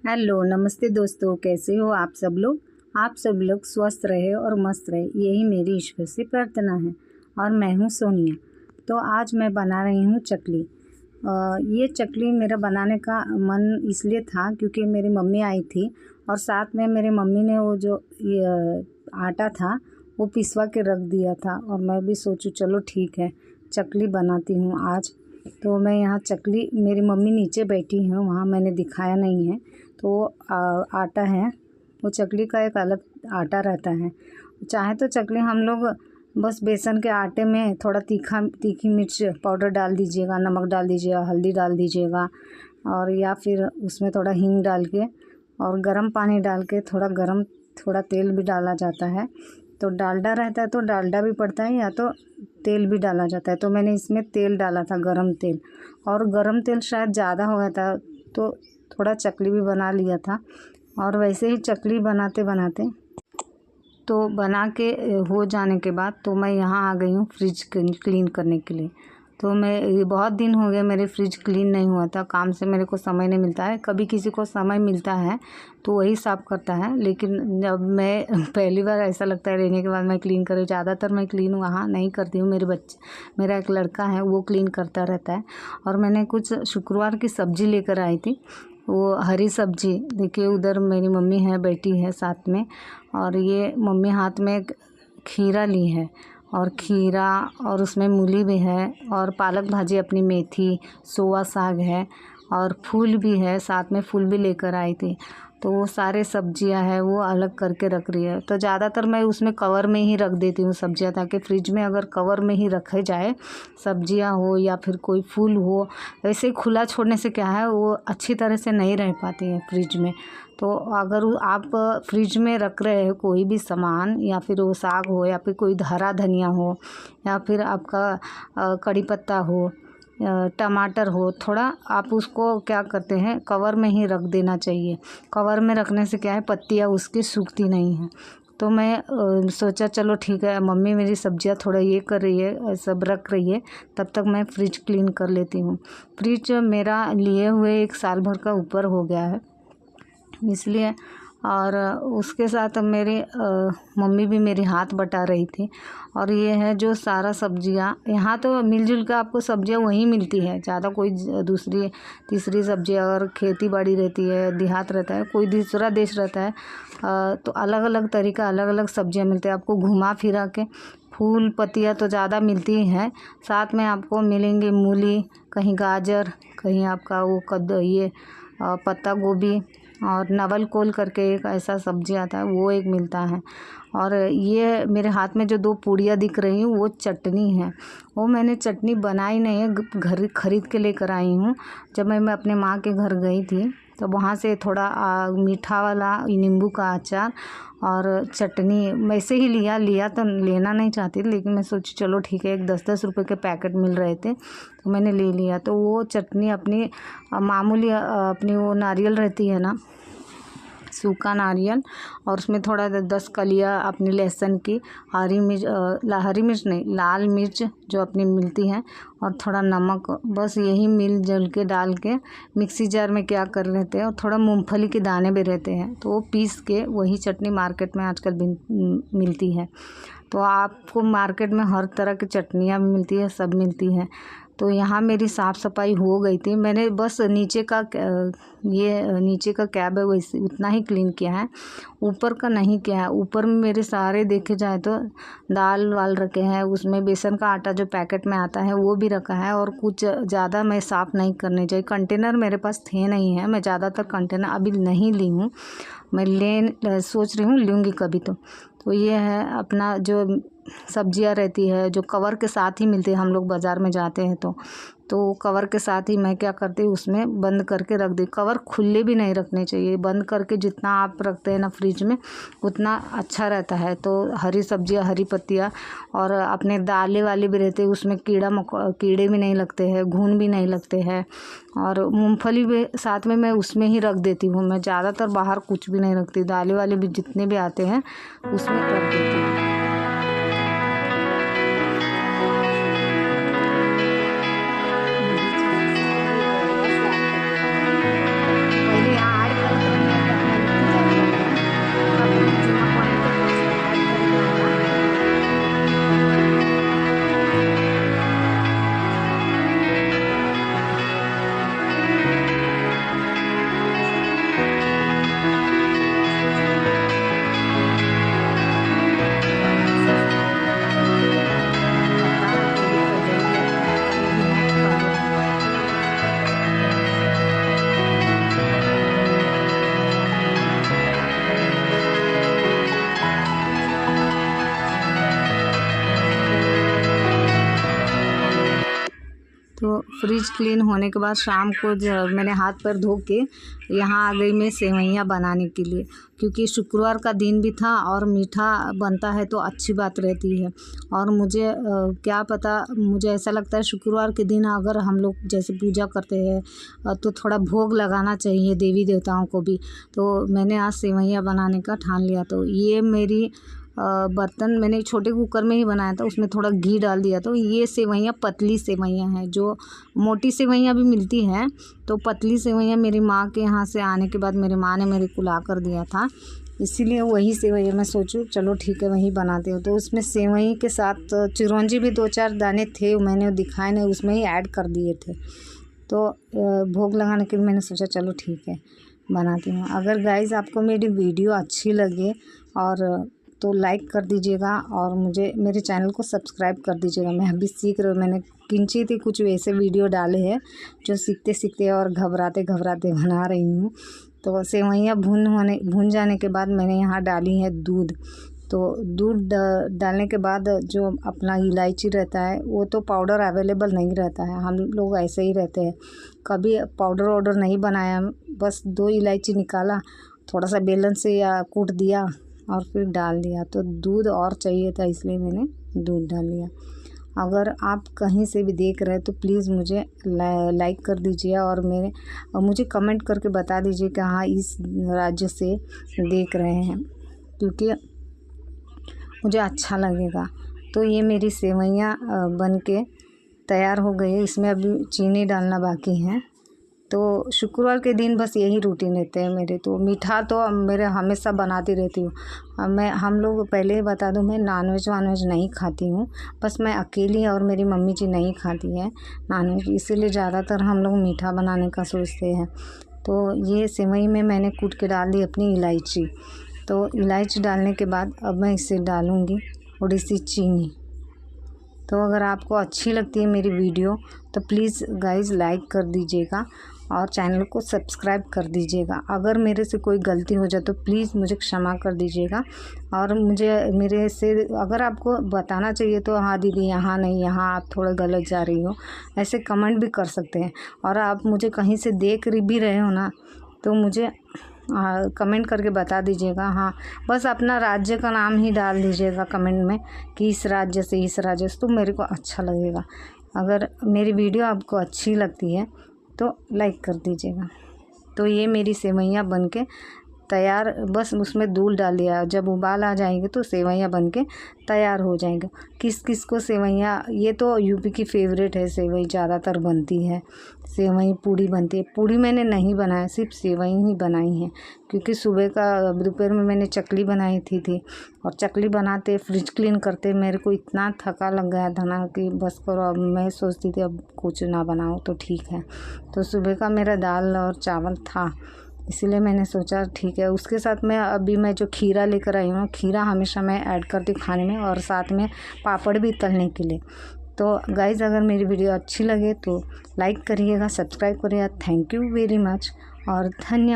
Hello नमस्ते दोस्तों, कैसे हो आप सब लोग। आप सब लोग स्वस्थ रहे और मस्त रहे, यही मेरी ईश्वर से प्रार्थना है। और मैं हूँ सोनिया। तो आज मैं बना रही हूँ चकली। ये चकली मेरा बनाने का मन इसलिए था क्योंकि मेरी मम्मी आई थी और साथ में मेरी मम्मी ने वो जो ये आटा था वो पिसवा के रख दिया था। और मैं भी सोचूं चलो ठीक है चकली बनाती हूँ आज। तो मैं यहाँ चकली, मेरी मम्मी नीचे बैठी हैं, वहाँ मैंने दिखाया नहीं है। तो आटा है, वो चकली का एक अलग आटा रहता है। चाहे तो चकली हम लोग बस बेसन के आटे में थोड़ा तीखी मिर्च पाउडर डाल दीजिएगा, नमक डाल दीजिएगा, हल्दी डाल दीजिएगा, और या फिर उसमें थोड़ा हींग डाल के और गर्म पानी डाल के थोड़ा तेल भी डाला जाता है। तो डालडा रहता है तो डालडा भी पड़ता है, या तो तेल भी डाला जाता है। तो मैंने इसमें तेल डाला था, गरम तेल, और गरम तेल शायद ज़्यादा हो गया था तो थोड़ा चकली भी बना लिया था। और वैसे ही चकली बनाते बनाते तो बना के हो जाने के बाद तो मैं यहाँ आ गई हूँ फ्रिज क्लीन करने के लिए। तो ये बहुत दिन हो गए मेरे फ्रिज क्लीन नहीं हुआ था, काम से मेरे को समय नहीं मिलता है। कभी किसी को समय मिलता है तो वही साफ़ करता है, लेकिन जब मैं पहली बार ऐसा लगता है रहने के बाद मैं क्लीन करूँ। ज़्यादातर मैं क्लीन वहाँ नहीं करती हूँ, मेरा एक लड़का है वो क्लीन करता रहता है। और मैंने कुछ शुक्रवार की सब्ज़ी लेकर आई थी, वो हरी सब्जी। देखिए उधर मेरी मम्मी है, बैठी है साथ में, और ये मम्मी हाथ में एक खीरा ली है, और खीरा और उसमें मूली भी है, और पालक भाजी, अपनी मेथी, सोवा साग है, और फूल भी है साथ में, फूल भी लेकर आई थी। तो वो सारे सब्जियां है वो अलग करके रख रही है। तो ज़्यादातर मैं उसमें कवर में ही रख देती हूँ सब्जियां, ताकि फ्रिज में अगर कवर में ही रखे जाए सब्जियां हो या फिर कोई फूल हो, वैसे ही खुला छोड़ने से क्या है वो अच्छी तरह से नहीं रह पाती है फ्रिज में। तो अगर आप फ्रिज में रख रहे हो कोई भी सामान, या फिर वो साग हो, या फिर कोई हरा धनिया हो, या फिर आपका कड़ी पत्ता हो, टमाटर हो, थोड़ा आप उसको क्या करते हैं कवर में ही रख देना चाहिए। कवर में रखने से क्या है पत्तियाँ उसकी सूखती नहीं हैं। तो मैं सोचा चलो ठीक है, मम्मी मेरी सब्जियां थोड़ा ये कर रही है, सब रख रही है, तब तक मैं फ्रिज क्लीन कर लेती हूँ। फ्रिज मेरा लिए हुए 1 साल भर का ऊपर हो गया है इसलिए। और उसके साथ मेरी मम्मी भी मेरी हाथ बटा रही थी। और ये है जो सारा सब्जियां यहाँ तो मिलजुल कर आपको सब्जियां वहीं मिलती है, ज़्यादा कोई दूसरी तीसरी सब्जी, अगर खेती बाड़ी रहती है, देहात रहता है, कोई दूसरा देश रहता है, तो अलग अलग तरीका, अलग अलग सब्जियां मिलती है। आपको घुमा फिरा के फूल पत्तियाँ तो ज़्यादा मिलती ही हैं, साथ में आपको मिलेंगे मूली, कहीं गाजर, कहीं आपका वो पत्ता गोभी, और नवल कोल करके एक ऐसा सब्जी आता है वो एक मिलता है। और ये मेरे हाथ में जो 2 पूड़ियाँ दिख रही हैं वो चटनी है। वो मैंने चटनी बनाई नहीं है, घर खरीद के लेकर आई हूँ। जब मैं अपने माँ के घर गई थी तो वहाँ से थोड़ा मीठा वाला नींबू का अचार और चटनी वैसे ही लिया तो लेना नहीं चाहती थी, लेकिन मैं सोची चलो ठीक है, एक 10-10 रुपए के पैकेट मिल रहे थे तो मैंने ले लिया। तो वो चटनी अपनी मामूली अपनी वो नारियल रहती है ना, सूखा नारियल, और उसमें थोड़ा 10 कलियाँ अपनी लहसुन की, हरी मिर्च नहीं, लाल मिर्च जो अपनी मिलती है, और थोड़ा नमक, बस यही मिल जुल के डाल के मिक्सी जार में क्या कर लेते हैं। और थोड़ा मूंगफली के दाने भी रहते हैं तो वो पीस के, वही चटनी मार्केट में आजकल मिलती है। तो आपको मार्केट में हर तरह की चटनियाँ भी मिलती है, सब मिलती है। तो यहाँ मेरी साफ़ सफाई हो गई थी, मैंने बस नीचे का कैब है वैसे उतना ही क्लीन किया है, ऊपर का नहीं किया है। ऊपर में मेरे सारे देखे जाए तो दाल वाल रखे हैं, उसमें बेसन का आटा जो पैकेट में आता है वो भी रखा है, और कुछ ज़्यादा मैं साफ़ नहीं करने चाहिए। कंटेनर मेरे पास थे नहीं है, मैं ज़्यादातर कंटेनर अभी नहीं ली हूँ, मैं सोच रही हूँ लूँगी कभी। तो ये है अपना जो सब्जियां रहती है जो कवर के साथ ही मिलती है, हम लोग बाज़ार में जाते हैं तो कवर के साथ ही मैं क्या करती हूँ उसमें बंद करके रख दी। कवर खुले भी नहीं रखने चाहिए, बंद करके जितना आप रखते हैं ना फ्रिज में उतना अच्छा रहता है। तो हरी सब्जियां, हरी पत्तियां, और अपने दालें वाले भी रहते हैं, उसमें कीड़े भी नहीं लगते हैं, घुन भी नहीं लगते हैं। और मूंगफली भी साथ में मैं उसमें ही रख देती हूँ, मैं ज़्यादातर बाहर कुछ भी नहीं रखती, दालें वाले भी जितने भी आते हैं उसमें रख देती हूँ। पहले यहाँ ऐड करो तो फ्रिज क्लीन होने के बाद शाम को मैंने हाथ पैर धो के यहाँ आ गई मैं सेवइयाँ बनाने के लिए, क्योंकि शुक्रवार का दिन भी था और मीठा बनता है तो अच्छी बात रहती है। और मुझे क्या पता, मुझे ऐसा लगता है शुक्रवार के दिन अगर हम लोग जैसे पूजा करते हैं तो थोड़ा भोग लगाना चाहिए देवी देवताओं को भी। तो मैंने आज सेवइयाँ बनाने का ठान लिया। तो ये मेरी बर्तन मैंने छोटे कुकर में ही बनाया था, उसमें थोड़ा घी डाल दिया। तो ये सेवइयाँ पतली सेवइयाँ हैं, जो मोटी सेवइयाँ भी मिलती हैं, तो पतली सेवइयाँ मेरी माँ के यहाँ से आने के बाद मेरी माँ ने मेरे को ला कर दिया था, इसीलिए वही सेवइयाँ मैं सोचूं चलो ठीक है वही बनाती हूँ। तो उसमें सेवई के साथ चिरौंजी भी 2-4 दाने थे, मैंने दिखाए नहीं, उसमें ही ऐड कर दिए थे। तो भोग लगाने के लिए मैंने सोचा चलो ठीक है बनाती हूँ। अगर गाइज़ आपको मेरी वीडियो अच्छी लगे और तो लाइक कर दीजिएगा और मुझे मेरे चैनल को सब्सक्राइब कर दीजिएगा। मैं अभी सीख रही हूँ, मैंने किंचित ही कुछ वैसे वीडियो डाले हैं जो सीखते सीखते और घबराते घबराते बना रही हूँ। तो सेवइयाँ भून जाने के बाद मैंने यहाँ डाली है दूध। तो दूध डालने के बाद जो अपना इलायची रहता है वो तो पाउडर अवेलेबल नहीं रहता है, हम लोग ऐसे ही रहते हैं, कभी पाउडर वाउडर नहीं बनाया, बस 2 इलायची निकाला, थोड़ा सा बेलन से या कूट दिया और फिर डाल दिया। तो दूध और चाहिए था इसलिए मैंने दूध डाल दिया। अगर आप कहीं से भी देख रहे हैं तो प्लीज़ मुझे लाइक कर दीजिए और मुझे कमेंट करके बता दीजिए कि हाँ इस राज्य से देख रहे हैं, क्योंकि मुझे अच्छा लगेगा। तो ये मेरी सेवइयाँ बन के तैयार हो गई है, इसमें अभी चीनी डालना बाकी है। तो शुक्रवार के दिन बस यही रूटीन रहते हैं मेरे। तो मीठा तो मेरे हमेशा बनाती रहती हूँ। हम लोग पहले ही बता दूँ, मैं नॉनवेज वानवेज नहीं खाती हूँ, बस मैं अकेली और मेरी मम्मी जी नहीं खाती है नॉनवेज, इसीलिए ज़्यादातर हम लोग मीठा बनाने का सोचते हैं। तो ये सेवई में मैंने कूट के डाल दी अपनी इलायची। तो इलायची डालने के बाद अब मैं इसे डालूँगी थोड़ी सी चीनी। तो अगर आपको अच्छी लगती है मेरी वीडियो तो प्लीज़ गाइज़ लाइक कर दीजिएगा और चैनल को सब्सक्राइब कर दीजिएगा। अगर मेरे से कोई गलती हो जाए तो प्लीज़ मुझे क्षमा कर दीजिएगा। और मेरे से अगर आपको बताना चाहिए तो हाँ दीदी यहाँ नहीं, यहाँ आप थोड़ा गलत जा रही हो, ऐसे कमेंट भी कर सकते हैं। और आप मुझे कहीं से देख भी रहे हो ना तो मुझे कमेंट करके बता दीजिएगा। हाँ बस अपना राज्य का नाम ही डाल दीजिएगा कमेंट में कि इस राज्य से, तो मेरे को अच्छा लगेगा। अगर मेरी वीडियो आपको अच्छी लगती है तो लाइक कर दीजिएगा। तो ये मेरी सेवइयाँ बनके तैयार, बस उसमें दूध डाल दिया, जब उबाल आ जाएंगे तो सेवइयाँ बनके तैयार हो जाएंगे। किस किस को सेवइयाँ, ये तो यूपी की फेवरेट है, सेवई ज़्यादातर बनती है, सेवई पूड़ी बनती है। पूड़ी मैंने नहीं बनाया, सिर्फ सेवई ही बनाई है, क्योंकि सुबह का दोपहर में मैंने चकली बनाई थी और चकली बनाते फ्रिज क्लीन करते मेरे को इतना थका लग गया था ना कि बस करो। अब मैं सोचती थी अब कुछ ना बनाऊँ तो ठीक है। तो सुबह का मेरा दाल और चावल था, इसीलिए मैंने सोचा ठीक है। उसके साथ में अभी मैं जो खीरा लेकर आई हूँ, खीरा हमेशा मैं ऐड करती हूँ खाने में, और साथ में पापड़ भी तलने के लिए। तो गाइज़ अगर मेरी वीडियो अच्छी लगे तो लाइक करिएगा, सब्सक्राइब करिएगा। थैंक यू वेरी मच और धन्यवाद।